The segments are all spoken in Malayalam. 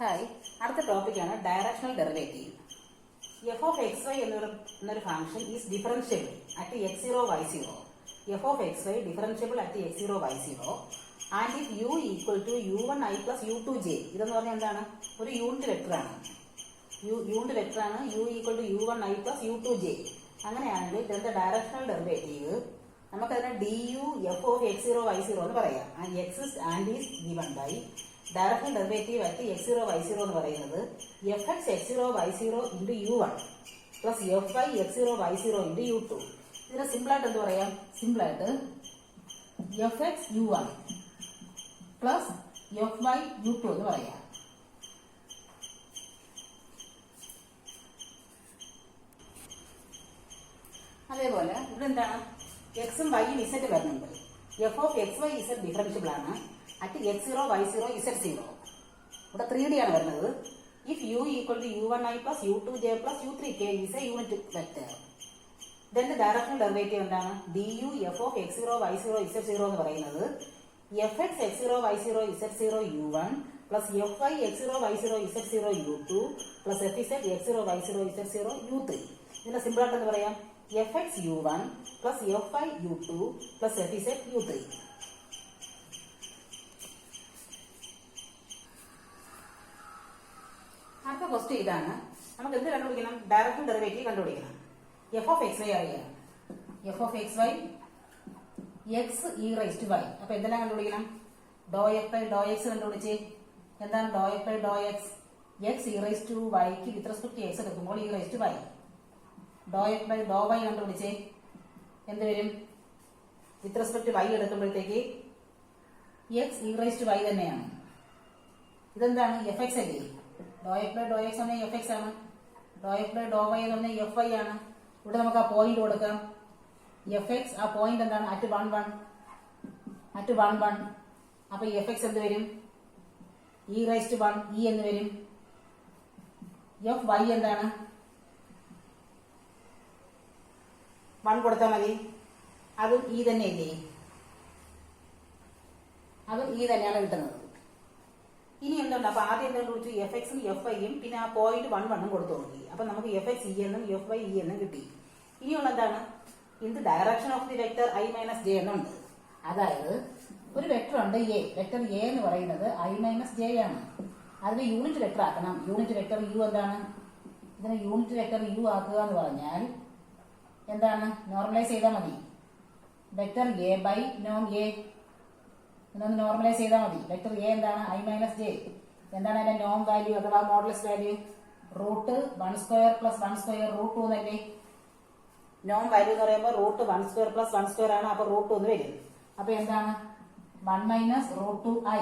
ഹായ്, അടുത്ത ടോപ്പിക്കാണ് directional derivative. F of X Y എന്നൊരു function is differentiable at X zero Y zero. F of X Y differentiable at X zero Y zero and if U equal to u1 i plus u2 j. ഇതെന്ന് പറഞ്ഞാൽ എന്താണ്? ഒരു യൂണിറ്റ് വെക്ടറാണ്. യൂണിറ്റ് വെക്ടറാണ് u equal to u1 i plus u2 j. അങ്ങനെയാണെങ്കിൽ ഇതിന്റെ ഡയറക്ഷണൽ ഡെറിവേറ്റീവ് നമുക്കതിനെ du F of X zero Y zero എന്ന് പറയാം. X and is given by directional derivative at X zero Y zero എന്ന് പറയുന്നത് F X X zero Y zero into u1 plus F Y X zero Y zero into u2. ഇതിനെ സിമ്പിളായിട്ട് എന്ത് പറയാം? സിമ്പിളായിട്ട് f X u1 plus F Y u2 എന്ന് പറയാം. അതേപോലെ ഇവിടെ എന്താണ്? എക്സും വൈയും ഇസെറ്റ് വരുന്നുണ്ട്. F of X Y Z differentiable ആണ് at X zero Y zero Z zero. ഇവിടെ 3D ആണ് വരുന്നത്. If U equal to u1 i plus u2 j plus u3 k is a unit vector. ഇതിന്റെ ഡയറക്ഷണൽ ഡെറിവേറ്റീവ് എന്താണ്? du F of X zero Y zero Z zero എന്ന് പറയുന്നത് F X X zero Y zero Z zero u1 plus F Y X zero Y zero Z zero u2 plus F Z X zero Y zero Z zero u3. ഇതിന്റെ സിമ്പിളായിട്ട് എന്ന് പറയാം F X u1 plus F Y u2 plus F Z u3. അടുത്ത ക്വസ്റ്റ്യൻ ഇതാണ്. നമുക്ക് എന്ത് കണ്ടുപിടിക്കണം? ഡയറക്ഷണൽ ഡെറിവേറ്റീവ് കണ്ടുപിടിക്കണം. എഫ് ഓഫ് എക്സ് വൈ അറിയാം. F of X Y X E raise to Y. അപ്പൊ എന്തെല്ലാം കണ്ടുപിടിക്കണം? ഡോ എഫ് ബൈ ഡോ എക്സ് കണ്ടുപിടിച്ച് എന്താണ് ഡോ F by Dr X? X E raise to വൈക്ക് വിത്ത് റെസ്പെക്ട് ടു എക്സ് എടുക്കുമ്പോൾ ഇ റൈസ് ടു വൈ. ഡോ എഫ് ബൈ ഡോ വൈ കണ്ടുപിടിച്ച് എന്ത് വരും? വിത്ത് റെസ്പെക്ട് ടു വൈ എടുക്കുമ്പോഴത്തേക്ക് X E raise to Y തന്നെയാണ്. ഇതെന്താണ്? എഫ് എക്സ് അല്ലേ? ഡോ എഫ് ബൈ ഡോ എക്സ് പറഞ്ഞാൽ എഫ് എക്സ് ആണ്. ഡോ എഫ് ബൈ ഡോ വൈ എന്ന് പറഞ്ഞാൽ എഫ് വൈ ആണ്. ഇവിടെ നമുക്ക് ആ പോയിന്റ് കൊടുക്കാം. എഫ് എക്സ് ആ പോയിന്റ് എന്താണ്? അറ്റ് 1 1. അപ്പൊ എഫ് എക്സ് എന്ത് വരും? ഇ റൈസ് ടു 1 ഇ എന്ന് വരും. എഫ് വൈ എന്താണ്? 1 കൊടുത്താൽ മതി. അതും ഇ തന്നെയല്ലേ? അതും ഇ തന്നെയാണ് കിട്ടുന്നത്. ഇനി എന്തുണ്ട്? അപ്പൊ ആദ്യം എന്തുകൊണ്ട് വിളിച്ചു? എഫ് എക്സും എഫ് ഐയും പിന്നെ ആ പോയിന്റ് 1 1 കൊടുത്തു നോക്കി. അപ്പൊ നമുക്ക് എഫ് എക്സ് ഇ എന്നും എഫ് വൈ ഇ എന്നും കിട്ടി. ഇനിയുള്ള എന്താണ്? In the direction of the vector I minus J എന്നുണ്ട്. അതായത് ഒരു വെക്ടർ ഉണ്ട് എ. വെക്ടർ എ എന്ന് പറയുന്നത് ഐ മൈനസ് ജെ ആണ്. അതിന് യൂണിറ്റ് വെക്ടർ ആക്കണം. യൂണിറ്റ് വെക്ടർ യു എന്താണ്? ഇതിന് യൂണിറ്റ് വെക്ടർ യു ആക്കുക എന്ന് പറഞ്ഞാൽ എന്താണ്? നോർമലൈസ് ചെയ്താൽ മതി. വെക്ടർ എ ബൈ നോം എ എന്നൊന്ന് നോർമലൈസ് ചെയ്താൽ മതി. വെക്ടർ എ എന്താണ്? I minus j. എന്താണ് അതിന്റെ നോം വാല്യൂ അഥവാ modulus value? Root 1 square plus 1 square root 2 എന്നല്ലേ? നോം വാല്യൂ എന്ന് പറയുമ്പോൾ റൂട്ട് 1 സ്ക്വയർ പ്ലസ് 1 സ്ക്വയർ ആണ്. അപ്പൊ റൂട്ട് 1 വരും. അപ്പൊ എന്താണ്? 1 minus root 2 i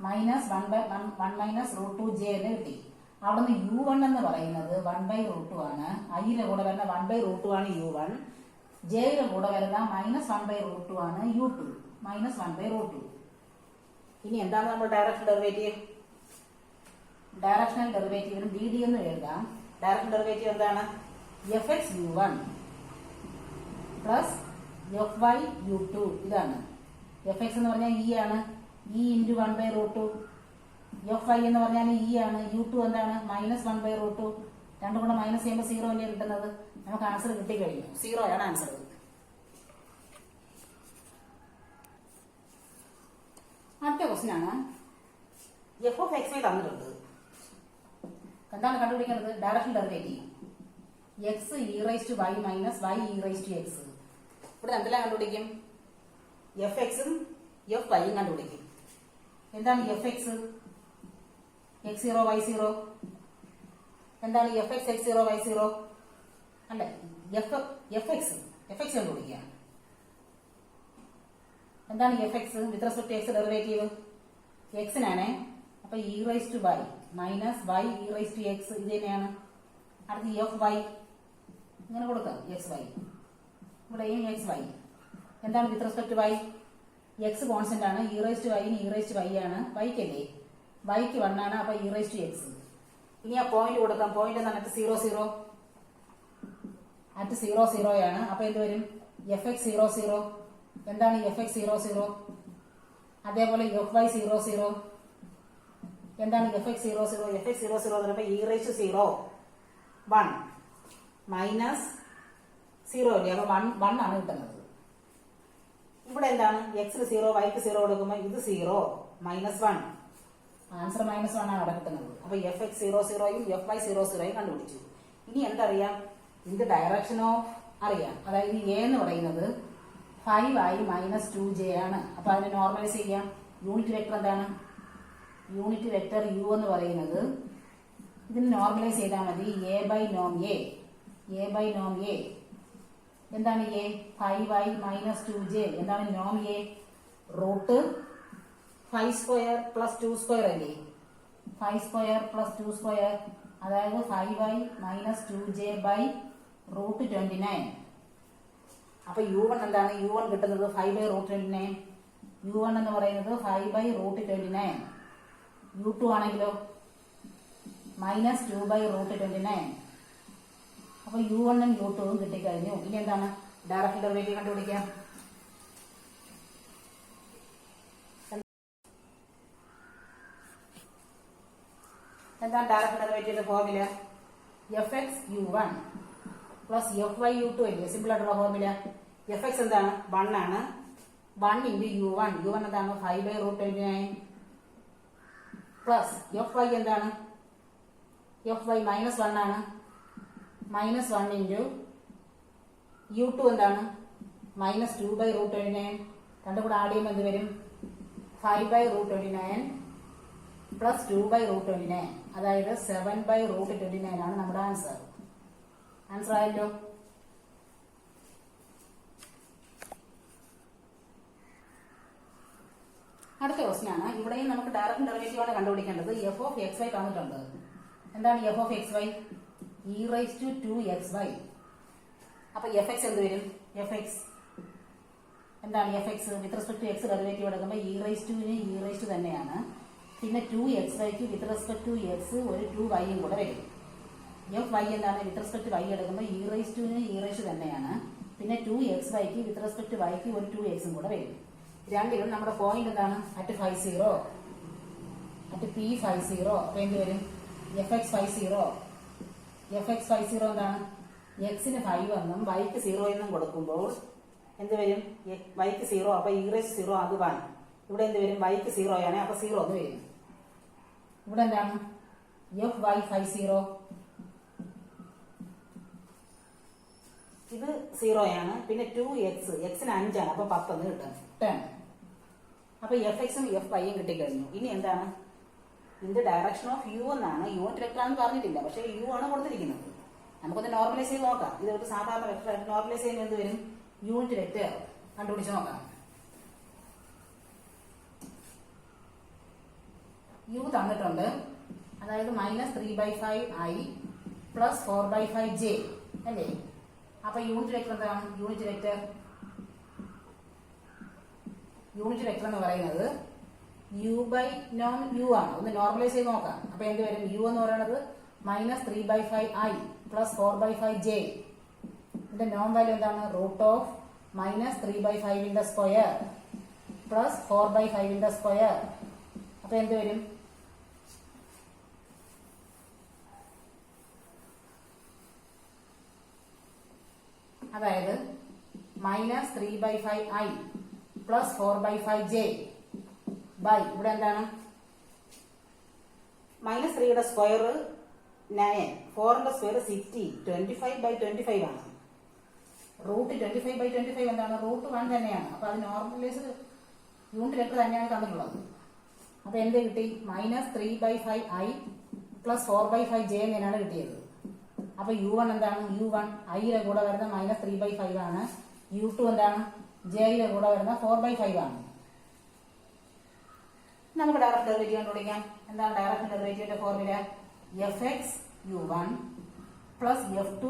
minus 1 minus root 2 j എന്ന് കിട്ടി. അവിടുന്ന് u1 എന്ന് പറയുന്നത് 1 ബൈ റൂട്ട് 2 ആണ്. ഐയുടെ കൂടെ വരുന്ന 1 ബൈ റൂട്ട് 2 ആണ് u1. ജെയുടെ കൂടെ വരുന്ന മൈനസ് 1 ബൈ റൂട്ട് 2 ആണ് u2. Minus 1 by root 2. ഇനി എന്താണ് നമ്മൾ ഡയറക്ഷണൽ ഡെറിവേറ്റീവ്? ഡയറക്ഷണൽ ഡെറിവേറ്റീവിന് ഡി ഡി എന്ന് എഴുതാം. ഡയറക്ഷണൽ ഡെറിവേറ്റീവ് എന്താണ്? F X u1 plus F Y u2. ഇതാണ് എഫ് എക്സ് എന്ന് പറഞ്ഞാൽ ഇ ആണ്. E into 1 by root 2. F i എന്ന് പറഞ്ഞാൽ ഇ ആണ്. u2 എന്താണ്? Minus 1 by root 2. രണ്ടും കൂടെ മൈനസ് ചെയ്യുമ്പോൾ 0 അല്ലേ കിട്ടുന്നത്? നമുക്ക് ആൻസർ കിട്ടിക്കഴിഞ്ഞു. 0 ആണ് ആൻസർ. അടുത്ത ക്വസ്റ്റ്യൻ ആണ്. എഫ് ഓഫ് എക്സ് വൈ തന്നിട്ടുണ്ട്. എന്താണ് കണ്ടുപിടിക്കുന്നത്? Directional derivative X E raise to Y minus Y E raise to X. ഇവിടെ എന്തെല്ലാം കണ്ടുപിടിക്കും? എഫ് എക്സും എഫ് വൈയും കണ്ടുപിടിക്കും. എന്താണ് F X? X zero Y zero. എന്താണ് F X X zero Y zero? അല്ലെ എഫ് എക്സ് കണ്ടുപിടിക്കുക. എന്താണ് F X? With respect to X derivative എക്സിനാണ്. അപ്പൊ E raise to Y minus Y E raise to X. ഇത് തന്നെയാണ്. അടുത്ത് എഫ് വൈ ഇങ്ങനെ കൊടുക്കാം. എക്സ് വൈ ഇവിടെയും എക്സ് വൈ. എന്താണ് with respect to Y? X constant ആണ്. ഇ റൈസ് ടു വൈന് ഇ റൈസ് ടു വൈ ആണ്. വൈക്കല്ലേ? വൈക്ക് 1 ആണ്. അപ്പൊ ഇ റൈസ് ടു എക്സ്. ഇനി ആ പോയിന്റ് കൊടുക്കാം. പോയിന്റ് എന്താണ്? അറ്റ് 0 0. അറ്റ് 0 0 ആണ്. അപ്പൊ എന്ത് വരും? F X 0 0. എന്താണ് എഫ് എക്സ് 0 0? അതേപോലെ എഫ് വൈ 0 0. എന്താണ് fx00? fx00 എന്ന് പറയുമ്പോൾ e0 1 മൈനസ് 0 അല്ലേ? അപ്പൊ 1 ആണ് കിട്ടുന്നത്. ഇവിടെ എന്താണ് എക്സിന് 0 വൈക്ക് 0 കൊടുക്കുമ്പോൾ ഇത് 0 -1. ആൻസർ -1 ആണ് അവിടെ കിട്ടുന്നത്. അപ്പൊ fx00യും fy00യും കണ്ടുപിടിച്ചു. ഇനി എന്തറിയാം? ഇതിന്റെ ഡയറക്ഷൻ ഓഫ് അറിയാം. അതായത് എ എന്ന് പറയുന്നത് 5i - 2j ആണ്. അപ്പൊ അതിനെ നോർമലൈസ് ചെയ്യാം. യൂണിറ്റ് വെക്ടർ എന്താണ്? യൂണിറ്റ് വെക്ടർ u എന്ന് പറയുന്നത് ഇതിന് നോർമലൈസ് ചെയ്താൽ മതി. a ബൈ നോം a. എന്താണ് a? 5i - 2j. എന്താണ് നോം a? റൂട്ട് 5² + 2² അല്ലേ? 5² + 2², അതായത് 5i - 2j ബൈ റൂട്ട് 29. അപ്പൊ u1 എന്താണ്? u1 കിട്ടുന്നത് 5/√29. u1 എന്ന് പറയുന്നത് 5/√29. u2 ആണെങ്കിലോ -2/√29. അപ്പൊ u1 ഉം u2 ഉം കിട്ടിക്കഴിഞ്ഞു. ഇനി എന്താണ്? ഡയറക്റ്റ് ഡെറിവേറ്റീവ് കണ്ടുപിടിക്കാം. എന്താണ് ഡയറക്റ്റ് ഡെറിവേറ്റീവിന്റെ ഫോർമുല? fx(u1) + fy(u2) അല്ലേ? സിമ്പിൾ ആയിട്ടുള്ള ഫോർമുല. fx എന്താണ്? 1 ആണ്. 1 × u1. u1 എന്താണ്? 5/√29 പ്ലസ് fy എന്താണ്? fy -1 ആണ്. -1 × u2 എന്താണ്? -2/√29. രണ്ടും കൂടെ ആഡ് ചെയ്യുമ്പോൾ എന്ത് വരും? 5/√29 പ്ലസ് 2/√29, അതായത് 7/√29 ആണ് നമ്മുടെ ആൻസർ. ആൻസർ ആയല്ലോ. അടുത്ത ക്വസ്റ്റ്യൻ ആണ്. ഇവിടെയും നമുക്ക് ഡയറക്റ്റ് ഡെറിവേറ്റീവ് ആണ് കണ്ടുപിടിക്കേണ്ടത്. f(xy) തന്നിട്ടുണ്ട്. എന്താണ് f(xy)? e2xy. അപ്പൊ fx എന്ത് വരും? fx എന്താണ്? fx with respect to x derivative എടുക്കുമ്പോൾ e തന്നെയാണ്. പിന്നെ 2xyക്ക് വിത്ത് റെസ്പെക്ട് ടു x ഒരു 2yയും കൂടെ വരും. fy എന്താണ്? വിത്ത് റെസ്പെക്ട് ടു y എടുക്കുമ്പോൾ e തന്നെയാണ്. പിന്നെ 2xyക്ക് വിത്ത് റെസ്പെക്ട് ടു yക്ക് ഒരു 2xും കൂടെ വരും. രണ്ടിലും നമ്മുടെ പോയിന്റ് എന്താണ്? At p50. അപ്പൊ എന്ത് വരും? fx50 എന്താണ്? എക്സിന് 5 എന്നും വൈക്ക് 0 എന്നും കൊടുക്കുമ്പോൾ എന്ത് വരും? വൈക്ക് 0, അപ്പൊ e0 അത് 1. ഇവിടെ എന്ത് വരും? വൈക്ക് 0 ആണ്, അപ്പൊ 0 എന്ന് വരും. ഇവിടെ എന്താണ്? fy50 ഇത് 0 ആണ്. പിന്നെ 2x, എക്സിന് 5 ആണ്, അപ്പൊ 10 എന്ന് കിട്ടും. 10. അപ്പൊ fxഉം fyയും കിട്ടിക്കഴിഞ്ഞു. ഇനി എന്താണ്? ഇതിന്റെ ഡയറക്ഷൻ ഓഫ് u എന്നാണ്. യൂണിറ്റ് വെക്ടർ ആണെന്ന് പറഞ്ഞിട്ടില്ല, പക്ഷെ u ആണ് കൊടുത്തിരിക്കുന്നത്. നമുക്കൊന്ന് നോർമലൈസ് ചെയ്ത് നോക്കാം. ഇത് ഒരു സാധാരണ വെക്ടർ നോർമലൈസ് ചെയ്യുമ്പോൾ എന്ത് വരും? യൂണിറ്റ് വെക്ടർ കണ്ടുപിടിച്ച് നോക്കാം. u തന്നിട്ടുണ്ട്, അതായത് -3/5i + 4/5j അല്ലേ? അപ്പൊ യൂണിറ്റ് വെക്ടർ എന്താണ്? യൂണിറ്റ് വെക്ടർ എന്ന് പറയുന്നത് u/നോം u ആണ്. ഒന്ന് നോർമലൈസ് ചെയ്ത് നോക്കാം. അപ്പൊ എന്ത് വരും? u എന്ന് പറയുന്നത് -3/5i + 4/5j. ഇതിന്റെ നോം വാല്യൂ എന്താണ്? √(-3/5) പ്ലസ് 4/5 അപ്പൊ എന്ത് വരും? അതായത് -3/5i + 4/5j ബൈ ഇവിടെ എന്താണ്? -3യുടെ സ്ക്വയർ 9, 4ന്റെ സ്ക്വയർ 60, 25/25 ആണ്. √25/25 എന്താണ്? √1 തന്നെയാണ്. അപ്പൊ അത് നോർമലൈസ് യൂണിറ്റ് വെക്ടർ തന്നെയാണ് തന്നിട്ടുള്ളത്. അപ്പൊ എന്ത് കിട്ടി? -3/5i + 4/5j എന്നാണ് കിട്ടിയത്. അപ്പൊ u1 എന്താണ്? u1 iയുടെ കൂടെ വരുന്ന -3/5 ആണ്. u2 എന്താണ്? jയുടെ കൂടെ വരുന്ന 4/5 ആണ്. നമുക്ക് ഡയറക്റ്റ് ഡെറിവേറ്റീവ് കണ്ടുപിടിക്കാം. എന്താണ് ഡയറക്റ്റ് ഡെറിവേറ്റീവിന്റെ ഫോർമുല? fx(u1) + fy(u2).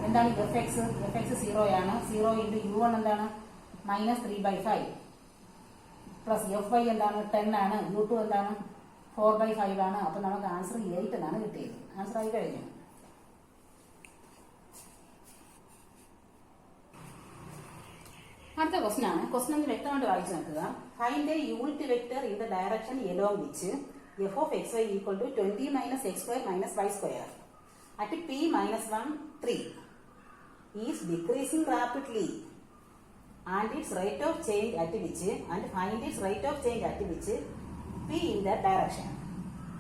എന്താണ് fx? fx 0 ആണ്. 0 × u1 എന്താണ്? -3/5 പ്ലസ് fy എന്താണ്? 10 ആണ്. u2 എന്താണ്? 4/5 ആണ്. അപ്പൊ നമുക്ക് ആൻസർ 8 എന്നാണ് കിട്ടിയത്. ആൻസർ ആയി കഴിഞ്ഞു. അടുത്ത ക്വസ്റ്റൻ ആണ്. ക്വസ്റ്റൻ ഒന്ന് വ്യക്തമായിട്ട് വായിച്ചു നോക്കുക. Find a unit vector in the direction along which f of xy equal to 20 minus x square minus y square at p minus 1 3 is decreasing rapidly and its rate of change at which and find its rate of change at which p in that direction.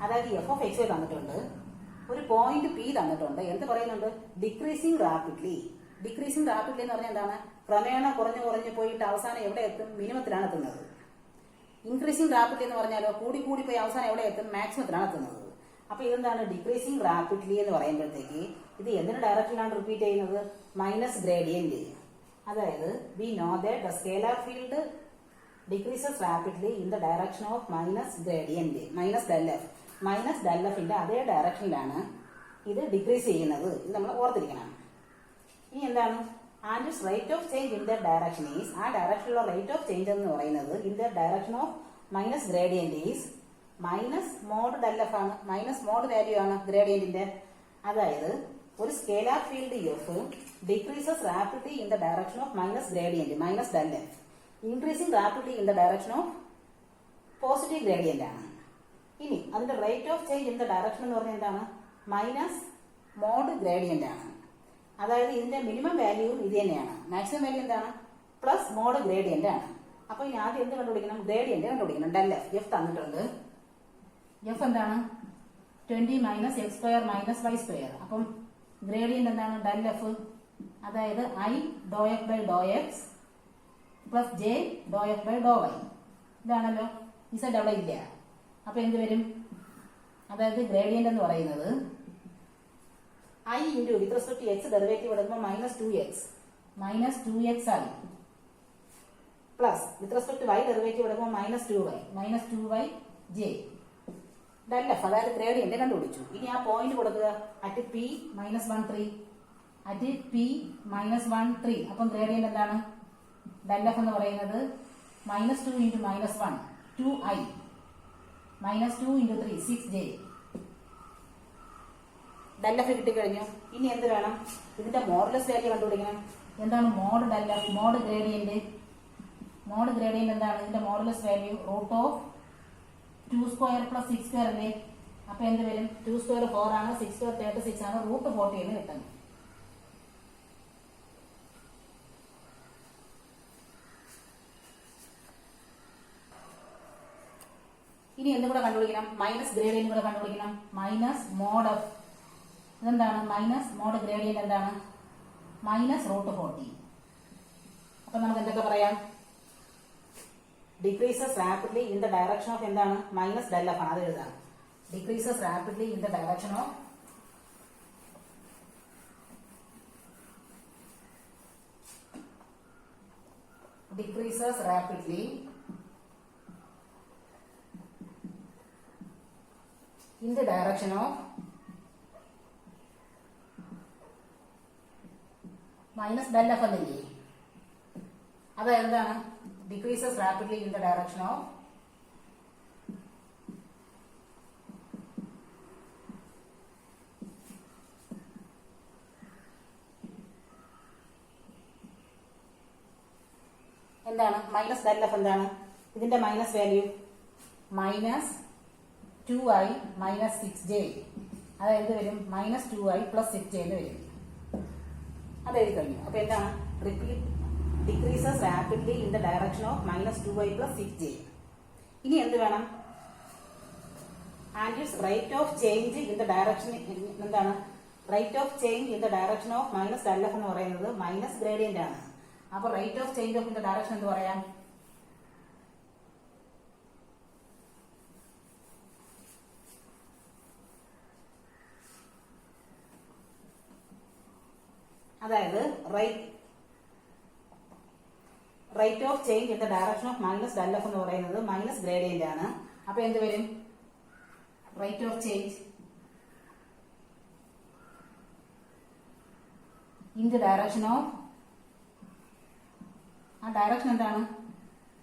അതായത് f of xy തന്നിട്ടുണ്ട്, ഒരു പോയിന്റ് p തന്നിട്ടുണ്ട്. എന്ത് പറയുന്നുണ്ട്? Decreasing rapidly. ഡിക്രീസിങ് റാപ്പിഡ്ലി എന്ന് പറഞ്ഞാൽ എന്താണ്? ക്രമേണ കുറഞ്ഞു കുറഞ്ഞു പോയിട്ട് അവസാനം എവിടെ എത്തും? മിനിമത്തിലാണ് എത്തുന്നത്. ഇൻക്രീസിങ് റാപ്പിഡ്ലി എന്ന് പറഞ്ഞാലോ കൂടി കൂടി പോയി അവസാനം എവിടെ എത്തും? മാക്സിമത്തിലാണ് എത്തുന്നത്. അപ്പൊ ഇതെന്താണ്? ഡിക്രീസിങ് റാപ്പിഡ്ലി എന്ന് പറയുമ്പോഴത്തേക്ക് ഇത് എന്തിന്റെ ഡയറക്ഷനിലാണ് റിപ്പീറ്റ് ചെയ്യുന്നത്? Minus gradient. അതായത് we know that the scalar field decreases rapidly in the direction of minus gradient, minus del F. Minus del എഫിന്റെ അതേ ഡയറക്ഷനിലാണ് ഇത് ഡിക്രീസ് ചെയ്യുന്നത്. ഇത് നമ്മൾ ഓർത്തിരിക്കണം. ഇനി എന്താണ്? And its rate of change in the direction is, ആ ഡയറക്ഷനിലുള്ള റേറ്റ് ഓഫ് ചേഞ്ച് എന്ന് പറയുന്നത് in the direction of minus gradient is minus mod del F ആണ്. മൈനസ് മോഡ് വാല്യൂ ആണ് ഗ്രേഡിയന്റിന്റെ. അതായത് ഒരു scalar field F decreases rapidly in the direction of minus gradient, minus del F, increasing rapidly in the direction of positive gradient ആണ്. ഇനി അതിന്റെ rate of change in the direction എന്ന് പറഞ്ഞാൽ എന്താണ്? മൈനസ് മോഡ് ഗ്രേഡിയന്റ് ആണ്. അതായത് ഇതിന്റെ മിനിമം വാല്യൂവും ഇത് തന്നെയാണ്. മാക്സിമം വാല്യൂ എന്താണ്? പ്ലസ് മോഡ് ഗ്രേഡിയന്റ് ആണ്. അപ്പൊ ഇനി ആദ്യം എന്ത് കണ്ടുപിടിക്കണം? ഗ്രേഡിയന്റ് കണ്ടുപിടിക്കണം. ഡെൽ എഫ്, എഫ് തന്നിട്ടുണ്ട്. എഫ് എന്താണ്? 20 minus X square minus Y square. അപ്പം ഗ്രേഡിയന്റ് എന്താണ്? Del F. അതായത് ഐ ഡോ F by Dr X plus J ഡോ എഫ് ബൈ ഡോ വൈ. ഇതാണല്ലോ. ഇസഡ് അവിടെ ഇല്ല. അപ്പൊ എന്ത് വരും? അതായത് ഗ്രേഡിയന്റ് എന്ന് പറയുന്നത് I into with respect to X derivative എടുക്കുമ്പോൾ മൈനസ് ടു എക്സ് ആയി plus with respect to Y derivative എടുക്കുമ്പോൾ minus two Y J del F. അതായത് ഗ്രേഡിയന്റ് കണ്ടുപിടിച്ചു. ഇനി ആ പോയിന്റ് കൊടുക്കുക. At P minus 1 3, at P minus 1 3. അപ്പം ഗ്രേഡിയന്റ് എന്താണ്? ഡെൽ എഫ് എന്ന് പറയുന്നത് minus 2 into minus 1 2i minus 2 into 3 6j. Del F കിട്ടിക്കഴിഞ്ഞു. ഇനി എന്ത് വേണം? ഇതിന്റെ മോഡുലസ് വാല്യൂ കണ്ടുപിടിക്കണം. എന്താണ് mod del F? Mod gradient. Mod gradient എന്താണ്? ഇതിന്റെ modulus value root of 2 square plus 6 square അല്ലേ? അപ്പൊ എന്ത് വരും? 2 സ്ക്വയർ 4 ആണ്, 6 സ്ക്വയർ 36 ആണ്, റൂട്ട് 40 എന്ന് കിട്ടും. ഇനി എന്തും കൂടെ കണ്ടുപിടിക്കണം? മൈനസ് ഗ്രേഡിയന്റ് കൂടെ കണ്ടുപിടിക്കണം. Minus mod F. ഇതെന്താണ്? മൈനസ് മോഡ് ഗ്രേഡിയന്റ് എന്താണ്? Minus root 40. അപ്പൊ നമുക്ക് എന്തൊക്കെ പറയാം? Decreases rapidly in the direction of എന്താണ്? മൈനസ് ഡെൽ എഫ് ആണ്. അത് എഴുതാം. Decreases rapidly in the direction of in the direction of minus del f എന്നല്ലേ? അത് എന്താണ്? decreases rapidly in the direction of എന്താണ്? മൈനസ് ഡെൽ എഫ് എന്താണ്? ഇതിന്റെ minus value minus 2i minus 6j. അതായത് എന്ത് വരും? മൈനസ് 2i പ്ലസ് 6j എന്ന് വരും. അത് എഴുതി കഴിഞ്ഞു. അപ്പൊ എന്താണ്? Repeat decreases rapidly in the direction of minus 2i plus 6j. ഇനി എന്ത് വേണം? And its rate of change in the direction എന്താണ്? Rate of change in the direction of minus del F എന്ന് പറയുന്നത് മൈനസ് ഗ്രേഡിയന്റ് ആണ്. അപ്പൊ rate of change of in the direction എന്ത് പറയാം? അതായത് rate of change in the direction of minus del F എന്ന് പറയുന്നത് മൈനസ് ഗ്രേഡിയന്റ് ആണ്. അപ്പൊ എന്ത് വരും? Rate of change in the direction of, ആ ഡയറക്ഷൻ എന്താണ്?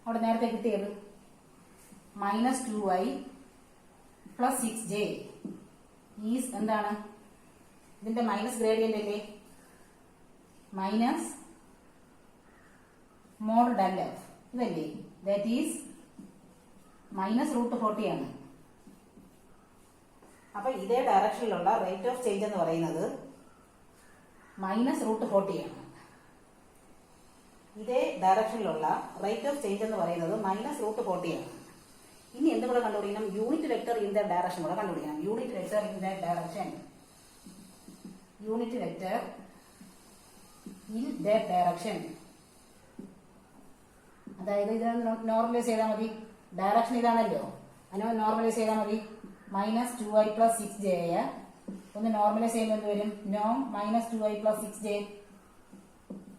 അവിടെ നേരത്തെ കിട്ടിയത് minus 2i plus 6j is എന്താണ്? ഇതിന്റെ മൈനസ് ഗ്രേഡിയന്റ് അല്ലേ? മൈനസ് മോഡ് ഡെൽ എഫ് ഇതല്ലേ, ദാറ്റ് ഈസ് -√40 ആണ്. അപ്പൊ ഇതേ ഡയറക്ഷനിലുള്ള റേറ്റ് ഓഫ് ചേഞ്ച് എന്ന് പറയുന്നത് -√40 ആണ്. ഇതേ ഡയറക്ഷനിലുള്ള റേറ്റ് ഓഫ് ചേഞ്ച് എന്ന് പറയുന്നത് -√40 ആണ്. ഇനി എന്ത് കൂടെ കണ്ടുപിടിക്കണം? Unit vector in the direction കൂടെ കണ്ടുപിടിക്കണം. Unit vector in the direction, unit vector in the direction. അതായത് ഇത് നോർമലൈസ് ചെയ്താൽ മതി. ഡയറക്ഷൻ ഇതാണല്ലോ, അതിനെ നോർമലൈസ് ചെയ്താൽ മതി. -2i + 6j ഒന്ന് നോർമലൈസ് ചെയ്യുമ്പോൾ എന്ത് വരും? നോം -2i + 6j.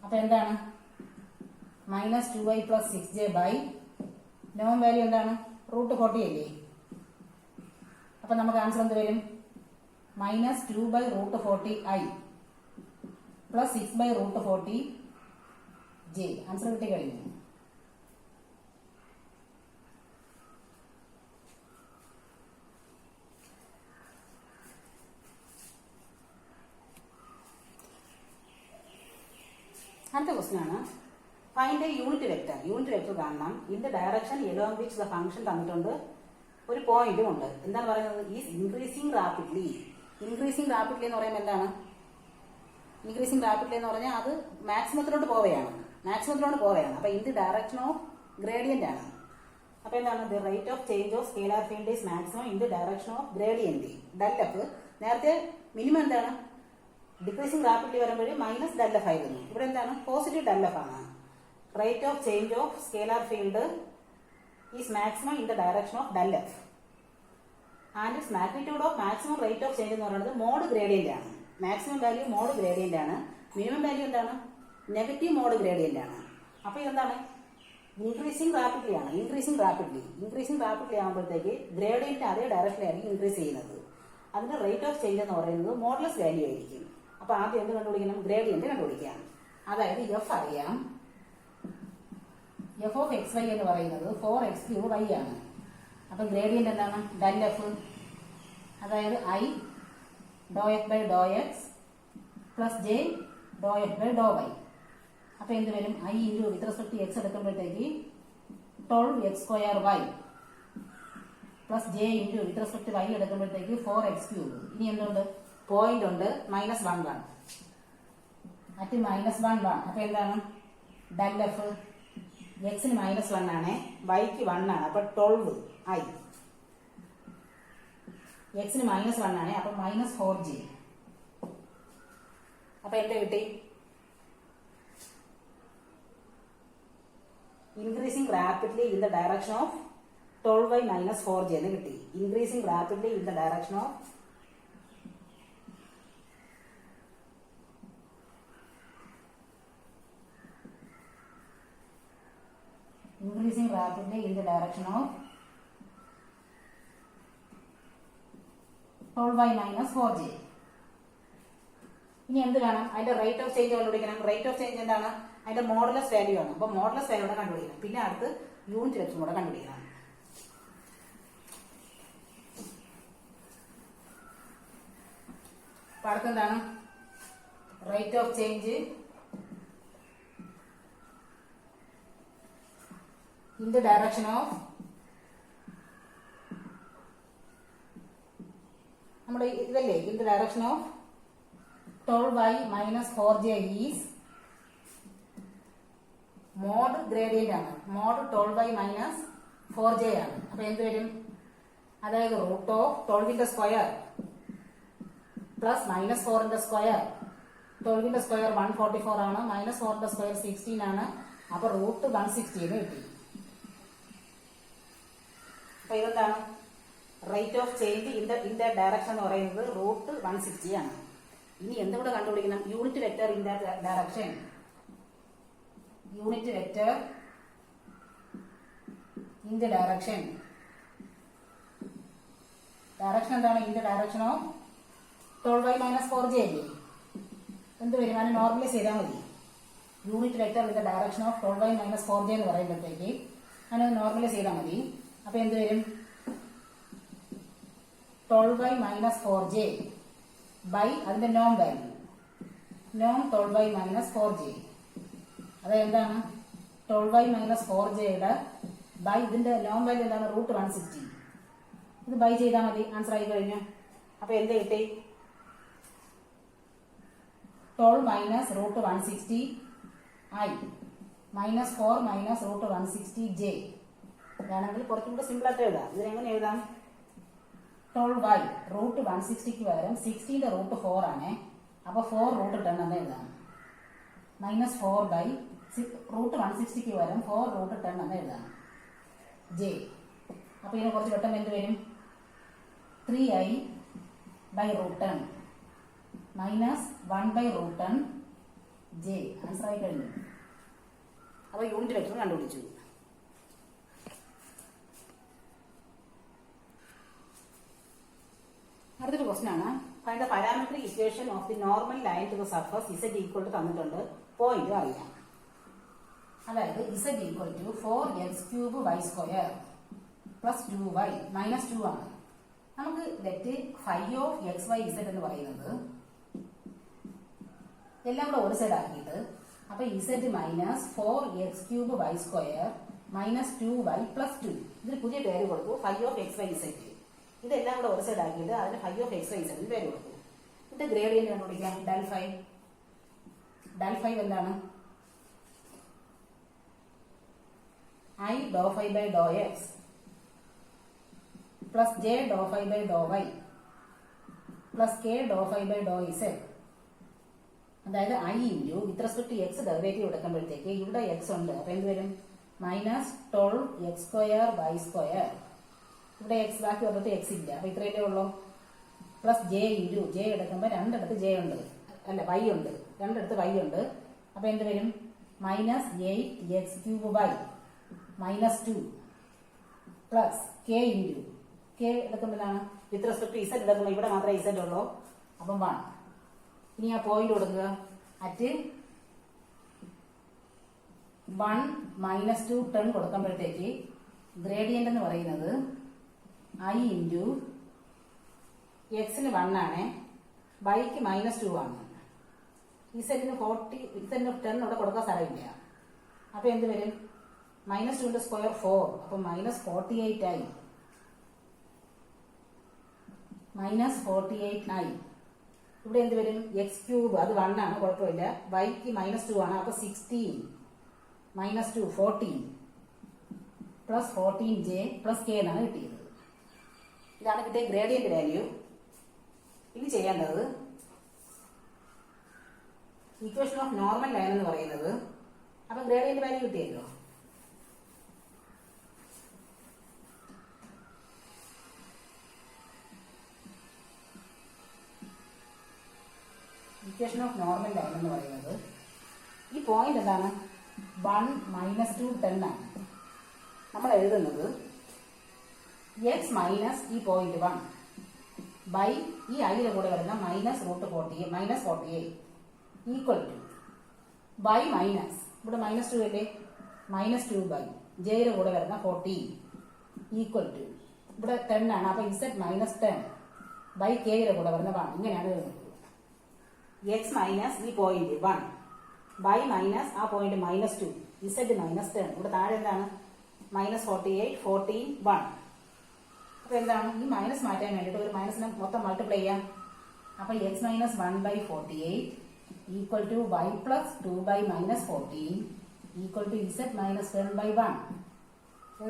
അപ്പൊ എന്താണ്? -2i + 6j by Noam value എന്താണ്? √40 അല്ലേ. അപ്പൊ നമുക്ക് ആൻസർ എന്ത് വരും? -2/√40i + 6/√40j. ആൻസർ കിട്ടിക്കഴിഞ്ഞു. അടുത്ത ക്വസ്റ്റ്യൻ ആണ്, find a unit vector. Unit vector കാണണം in the direction along which the function തന്നിട്ടുണ്ട്, ഒരു പോയിന്റും ഉണ്ട്. എന്താണ് പറയുന്നത്? Is increasing rapidly. Increasing rapidly എന്ന് പറയുമ്പോൾ എന്താണ്? ഇൻക്രീസിംഗ് റാപ്പിഡ്ലി എന്ന് പറഞ്ഞാൽ അത് മാക്സിമത്തിലോട്ട് പോവുകയാണ്. അപ്പൊ in the direction of gradient ആണ്. അപ്പൊ എന്താണ്? The rate of change of scalar field is maximum in the direction of gradient del F. നേരത്തെ മിനിമം എന്താണ്? ഡിക്രീസിംഗ് റാപ്പിഡ്ലി വരുമ്പോൾ -del f ആയിരുന്നു. ഇവിടെ എന്താണ്? പോസിറ്റീവ് del f ആണ്. Rate of change of scalar field is maximum in the direction of del f and it's magnitude of maximum rate of change എന്ന് പറയുന്നത് മോഡ് ഗ്രേഡിയന്റ് ആണ്. മാക്സിമം വാല്യൂ മോഡ് ഗ്രേഡിയന്റ് ആണ്. മിനിമം വാല്യൂ എന്താണ്? നെഗറ്റീവ് മോഡ് ഗ്രേഡിയന്റ് ആണ്. അപ്പൊ ഇതെന്താണ്? ഇൻക്രീസിംഗ് റാപ്പിഡ്ലി ആണ്. ഇൻക്രീസിംഗ് റാപ്പിഡ്ലി ആകുമ്പോഴത്തേക്ക് ഗ്രേഡിയന്റ് അതേ ഡയറക്ഷനിലായിരിക്കും ഇൻക്രീസ് ചെയ്യുന്നത്. അതിന്റെ റേറ്റ് ഓഫ് ചേഞ്ച് എന്ന് പറയുന്നത് മോഡ്ലെസ് വാല്യൂ ആയിരിക്കും. അപ്പൊ ആദ്യം എന്ത് കണ്ടുപിടിക്കണം? ഗ്രേഡിയന്റ് കണ്ടുപിടിക്കാം. അതായത് എഫ് അറിയാം. f of xy എന്ന് പറയുന്നത് 4x³ ആണ്. അപ്പൊ ഗ്രേഡിയന്റ് എന്താണ്? del f. അതായത് i ∂f/∂x + j ∂f/∂y. അപ്പൊ എന്ത് വരും? i into with respect x എടുക്കുമ്പോഴത്തേക്ക് 12x² + j into with respect y എടുക്കുമ്പോഴത്തേക്ക് 4x³. ഇനി എന്തുണ്ട്? പോയിന്റ് ഉണ്ട് -1 അറ്റ് -1. അപ്പൊ എന്താണ്? del f എക്സിന് -1 ആണ്, വൈക്ക് 1 ആണ്. അപ്പൊ 12i. എക്സിന് -1 ആണ്, അപ്പൊ -4j. അപ്പൊ എന്താ കിട്ടി? Increasing rapidly in the direction of 12i - 4j എന്ന് കിട്ടി. Increasing rapidly in the direction of increasing rapidly in the direction of 12i - 4j. ഇനി എന്ത് വേണം? അതിന്റെ റേറ്റ് ഓഫ് ചേഞ്ച് കണ്ടുപിടിക്കണം. റേറ്റ് ഓഫ് ചേഞ്ച് എന്താണ്? അതിന്റെ മോഡുലസ് വാല്യൂ ആണ്. അപ്പൊ മോഡുലസ് വാല്യൂ കൂടെ കണ്ടുപിടിക്കണം. പിന്നെ അടുത്ത് യൂണിറ്റ് വെക്ടർ കൂടെ കണ്ടുപിടിക്കണം. അപ്പൊ അടുത്തെന്താണ്? Rate of change in the direction of നമ്മുടെ ഇതല്ലേ, in the direction of 12i - 4j is mod gradient ആണ്. മോഡ് 12i - 4j ആണ്. അപ്പൊ എന്ത് വരും? അതായത് √12ന്റെ സ്ക്വയർ പ്ലസ് -4ന്റെ സ്ക്വയർ. 12ന്റെ സ്ക്വയർ 144 ആണ്, -4ന്റെ സ്ക്വയർ 16 ആണ്. അപ്പൊ √160 കിട്ടി. അപ്പൊ ഇതെന്താണ്? Rate of change in the direction എന്ന് പറയുന്നത് √160 ആണ്. ഇനി എന്തുകൂടെ കണ്ടുപിടിക്കണം? Unit vector in the direction. Unit vector in the direction. Direction എന്താണ്? In the direction of 12i - 4j അല്ലേ. എന്ത് വരും? അതിനെ നോർമലൈസ് ചെയ്താൽ മതി. Unit vector in the direction of 12i - 4j എന്ന് പറയുമ്പോഴത്തേക്ക് അതിനെ നോർമലൈസ് ചെയ്താൽ മതി. അപ്പൊ എന്ത് വരും? 12i - 4j ബൈ അതിന്റെ നോം വാല്യൂ. നോം 12i - 4j. അത് എന്താണ്? 12y മൈനസ് 4jയുടെ ബൈ ഇതിന്റെ നോം വാല്യൂ എന്താണ് √160. ഇത് ബൈ ചെയ്താൽ മതി, ആൻസർ ആയി കഴിഞ്ഞു. അപ്പൊ എന്ത് കിട്ടി? 12 minus √160 i minus 4 minus √160 j. വേണമെങ്കിൽ കുറച്ചും കൂടെ സിമ്പിൾ ആയിട്ട് എഴുതാം. ഇതിനെങ്ങനെ എഴുതാം? 12y √160ക്ക് പകരം 16ന്റെ √4 ആണ്. അപ്പൊ 4√10 എന്ന് എഴുതാം. മൈനസ് 4 ബൈ √160ക്ക് പകരം 4√10 എന്ന് എഴുതാം. j. അപ്പൊ ഇതിനെ കുറച്ച് പെട്ടെന്ന് എന്ത് വരും? 3i by √10 minus 1 by √10 j. Answer ആയി കഴിഞ്ഞു. അപ്പൊ യൂണിറ്റ് വെക്ടർ കണ്ടുപിടിച്ചു. അടുത്തൊരു ക്വസ്റ്റൻ ആണ്. Find the parametric equation of the normal line to the surface z equal to തന്നിട്ടുണ്ട്. പോയിന്റ് അറിയാം. അതായത് z equal to 4x³ y² plus 2y minus 2 ആണ്. നമുക്ക് ലെറ്റ് φ ഓഫ് xyz എന്ന് പറയുന്നത് എല്ലാം കൂടെ ഒരു സൈഡ് ആക്കിയിട്ട് അപ്പൊ z minus 4x³ y² minus 2y plus 2 ഇതിന് പുതിയ പേര് കൊടുത്തു φ ഓഫ് xyz. ഇതെല്ലാം കൂടെ ഒരു സൈഡ് ആക്കിയിട്ട് അതിന് φ ഓഫ് xyz പേര് കൊടുത്തു. ഇത് ഗ്രേഡിയന്റ് കണ്ടുപിടിക്കാം. ഡെൽ ഫൈ എന്താണ്? i do phi by Dr X plus j do phi by Dr y plus k do phi by do z. അതായത് i into with respect to X derivative എടുക്കുമ്പോഴത്തേക്ക് ഇവിടെ എക്സ് ഉണ്ട്. അപ്പൊ എന്ത് വരും? Minus 12x² y². ഇവിടെ എക്സ് ബാക്കി വന്നിട്ട് എക്സ് ഇല്ല. അപ്പൊ ഇത്രയല്ലേ ഉള്ളൂ. പ്ലസ് j ഇൻറ്റു j എടുക്കുമ്പോൾ രണ്ടിടത്ത് j ഉണ്ട്, അല്ല y ഉണ്ട്, രണ്ടിടത്ത് y ഉണ്ട്. അപ്പൊ എന്ത് വരും? Minus 8x³ y minus 2 plus k into k എടുക്കുമ്പോഴാണ് വിത്ത് റെസ്പെക്ട് ടു z എടുക്കുമ്പോൾ ഇവിടെ മാത്രമേ z ഉള്ളൂ. അപ്പം 1. ഇനി ആ പോയിന്റ് കൊടുക്കുക. അറ്റ് 1 മൈനസ് 2 10 കൊടുക്കുമ്പോഴത്തേക്ക് ഗ്രേഡിയന്റ് എന്ന് പറയുന്നത് i ഇൻറ്റു എക്സിന് 1 ആണ്, ബൈക്ക് മൈനസ് 2 ആണ്. ഇസെറ്റിന് 40 ഇസെറ്റിന് 10 ഇവിടെ കൊടുക്കാൻ സ്ഥലമില്ല. അപ്പൊ എന്ത് വരും? മൈനസ് 2ന്റെ സ്ക്വയർ 4. അപ്പൊ മൈനസ് 48 ആയി. മൈനസ് 48 ആയി. ഇവിടെ എന്ത് വരും? x³ അത് 1 ആണ്, കുഴപ്പമില്ല. ബൈക്ക് മൈനസ് 2 ആണ്. അപ്പൊ 16 minus 2 14 plus 14j plus k എന്നാണ് കിട്ടിയത്. ഇതാണ് കിട്ടിയ ഗ്രേഡിയന്റ് വാല്യൂ. ഇനി ചെയ്യേണ്ടത് ഇക്വേഷൻ ഓഫ് നോർമൽ ലൈൻ എന്ന് പറയുന്നത്. അപ്പൊ ഗ്രേഡിയന്റ് വാല്യൂ കിട്ടിയല്ലോ. ഇക്വേഷൻ ഓഫ് നോർമൽ ലൈൻ എന്ന് പറയുന്നത് ഈ പോയിന്റ് എന്താണ്? 1 മൈനസ് 2 10 ആണ്. നമ്മൾ എഴുതുന്നത് എക്സ് മൈനസ് ഈ പോയിന്റ് 1 ബൈ ഈ ഐയുടെ കൂടെ വരുന്ന minus √48 minus 48 equal to by minus ഇവിടെ മൈനസ് 2 അല്ലേ, മൈനസ് 2 ബൈ ജെയുടെ കൂടെ വരുന്ന 14 ഈക്വൽ ടു ഇവിടെ 10 ആണ്. അപ്പൊ z മൈനസ് 10 ബൈ കെയുടെ കൂടെ വരുന്ന 1. ഇങ്ങനെയാണ് എഴുതുന്നത്. എക്സ് മൈനസ് ഈ പോയിന്റ് 1 ബൈ മൈനസ് ആ പോയിന്റ് മൈനസ് 2 z മൈനസ് 10. ഇവിടെ താഴെ എന്താണ്? മൈനസ് 48 14 1. അപ്പൊ എന്താണ്? ഈ മൈനസ് മാറ്റാൻ വേണ്ടിയിട്ട് ഒരു മൈനസിനെ മൊത്തം മൾട്ടിപ്ലൈ ചെയ്യാം. അപ്പൊ x minus 1 by 48 equal to y plus 2 by minus 14 equal to z minus 10 by 1.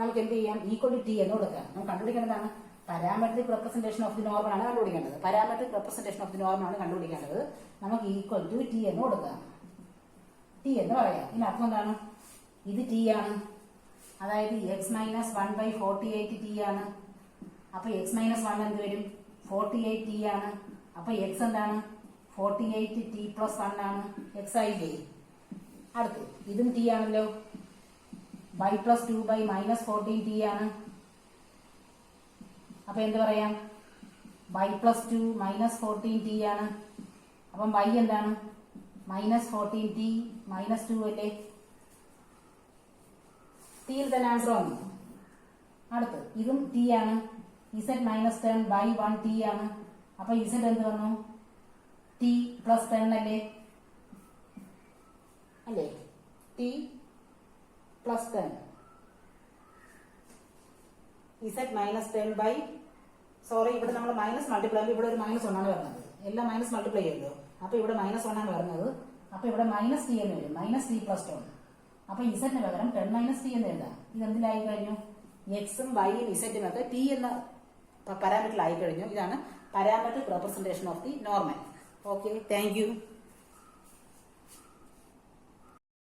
നമുക്ക് എന്ത് ചെയ്യാം? ഈക്വൽ ടു ടി എന്ന് കൊടുക്കാം. നമുക്ക് കണ്ടുപിടിക്കേണ്ടതാണ് parametric representation of the normal ആണ് കണ്ടുപിടിക്കേണ്ടത്. Parametric representation of the normal ആണ് കണ്ടുപിടിക്കേണ്ടത്. നമുക്ക് ഈക്വൽ ടു ടി എന്ന് കൊടുക്കാം. ടി എന്ന് പറയാം. ഇതിന് അർത്ഥം എന്താണ്? ഇത് ടി ആണ്. അതായത് എക്സ് മൈനസ് 1 ബൈ 48 ടി ആണ്. അപ്പൊ എക്സ് മൈനസ് 1 എന്ത് വരും? 48 ടി ആണ്. അപ്പൊ എക്സ് എന്താണ്? 48 ടി പ്ലസ് 1 ആണ്. എക്സ് ആയില്ലേ? അടുത്ത് ഇതും ടി ആണല്ലോ. By plus 2 by minus 14 t ആണ്. അപ്പൊ എന്ത് പറയാം? ബൈ പ്ലസ് 2 മൈനസ് 14 ടി ആണ്. അപ്പം y എന്താണ്? മൈനസ് 14 ടി മൈനസ് 2 അല്ലേ? ടിയിൽ തന്നെ ആൻസർ വന്നു. അടുത്ത് ഇതും ടി ആണ്. z മൈനസ് 10 ബൈ 1 ടി ആണ്. അപ്പൊ z എന്ത് വന്നു? ടി പ്ലസ് 10 അല്ലേ? അല്ലേ? T plus 10 z minus 10 by sorry ഇവിടെ നമ്മൾ മൈനസ് മൾട്ടിപ്ലൈ ചെയ്യുമ്പോൾ ഇവിടെ ഒരു മൈനസ് 1 ആണ് വരുന്നത്. എല്ലാം മൈനസ് മൾട്ടിപ്ലൈ ചെയ്തോ. അപ്പൊ ഇവിടെ മൈനസ് 1 ആണ് വരുന്നത്. അപ്പൊ ഇവിടെ മൈനസ് ടി എന്ന് വരും. Minus T plus 10. അപ്പൊ ഇസഡിന് പകരം 10 മൈനസ് ടി എന്ന് എഴുതാം. ഇത് എന്തിലായി കഴിഞ്ഞു? എക്സും വൈയും ഇസഡും ഒക്കെ ടി എന്ന പാരാമീറ്ററിലായി കഴിഞ്ഞു. ഇതാണ് parametric representation of the normal. Okay, thank you.